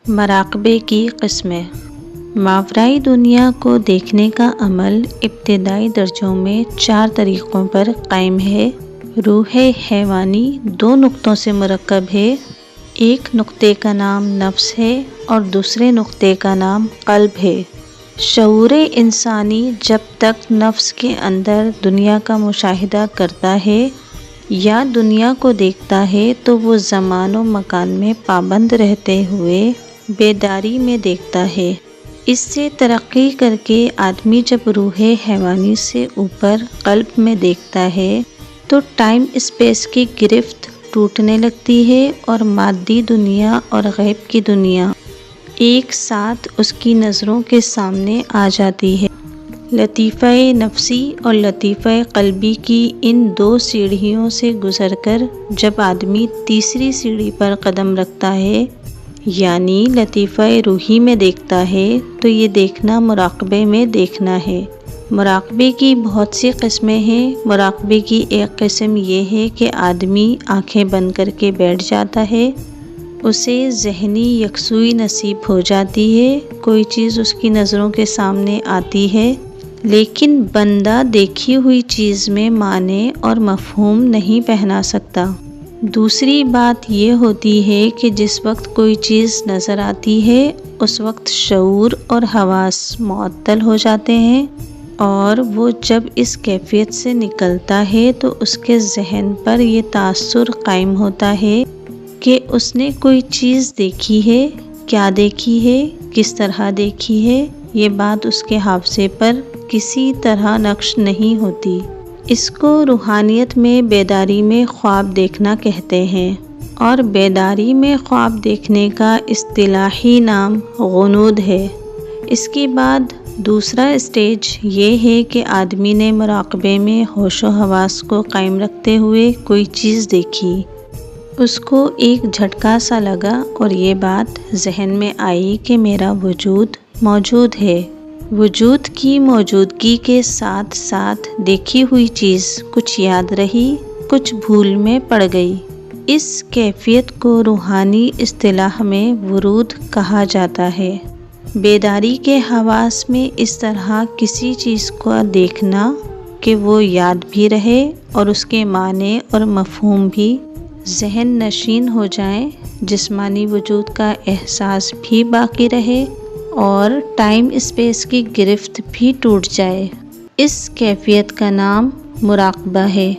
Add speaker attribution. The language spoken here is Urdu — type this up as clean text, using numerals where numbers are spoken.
Speaker 1: مراقبے کی قسمیں۔ ماورائی دنیا کو دیکھنے کا عمل ابتدائی درجوں میں 4 طریقوں پر قائم ہے۔ روح حیوانی 2 نقطوں سے مرکب ہے۔ ایک نقطے کا نام نفس ہے اور دوسرے نقطے کا نام قلب ہے۔ شعور انسانی جب تک نفس کے اندر دنیا کا مشاہدہ کرتا ہے یا دنیا کو دیکھتا ہے تو وہ زمان و مکان میں پابند رہتے ہوئے بیداری میں دیکھتا ہے۔ اس سے ترقی کر کے آدمی جب روح حیوانی سے اوپر قلب میں دیکھتا ہے تو ٹائم اسپیس کی گرفت ٹوٹنے لگتی ہے اور مادی دنیا اور غیب کی دنیا ایک ساتھ اس کی نظروں کے سامنے آ جاتی ہے۔ لطیفہ نفسی اور لطیفہ قلبی کی ان 2 سیڑھیوں سے گزر کر جب آدمی تیسری سیڑھی پر قدم رکھتا ہے یعنی لطیفہ روحی میں دیکھتا ہے تو یہ دیکھنا مراقبے میں دیکھنا ہے۔ مراقبے کی بہت سی قسمیں ہیں۔ مراقبے کی ایک قسم یہ ہے کہ آدمی آنکھیں بند کر کے بیٹھ جاتا ہے، اسے ذہنی یکسوئی نصیب ہو جاتی ہے، کوئی چیز اس کی نظروں کے سامنے آتی ہے لیکن بندہ دیکھی ہوئی چیز میں معنی اور مفہوم نہیں پہنا سکتا۔ دوسری بات یہ ہوتی ہے کہ جس وقت کوئی چیز نظر آتی ہے اس وقت شعور اور حواس معطل ہو جاتے ہیں اور وہ جب اس کیفیت سے نکلتا ہے تو اس کے ذہن پر یہ تاثر قائم ہوتا ہے کہ اس نے کوئی چیز دیکھی ہے، کیا دیکھی ہے، کس طرح دیکھی ہے، یہ بات اس کے حافظے پر کسی طرح نقش نہیں ہوتی۔ اس کو روحانیت میں بیداری میں خواب دیکھنا کہتے ہیں اور بیداری میں خواب دیکھنے کا اصطلاحی نام غنود ہے۔ اس کے بعد دوسرا اسٹیج یہ ہے کہ آدمی نے مراقبے میں ہوش و حواس کو قائم رکھتے ہوئے کوئی چیز دیکھی، اس کو ایک جھٹکا سا لگا اور یہ بات ذہن میں آئی کہ میرا وجود موجود ہے۔ وجود کی موجودگی کے ساتھ ساتھ دیکھی ہوئی چیز کچھ یاد رہی، کچھ بھول میں پڑ گئی۔ اس کیفیت کو روحانی اصطلاح میں ورود کہا جاتا ہے۔ بیداری کے حواس میں اس طرح کسی چیز کو دیکھنا کہ وہ یاد بھی رہے اور اس کے معنی اور مفہوم بھی ذہن نشین ہو جائیں، جسمانی وجود کا احساس بھی باقی رہے اور ٹائم اسپیس کی گرفت بھی ٹوٹ جائے، اس کیفیت کا نام مراقبہ ہے۔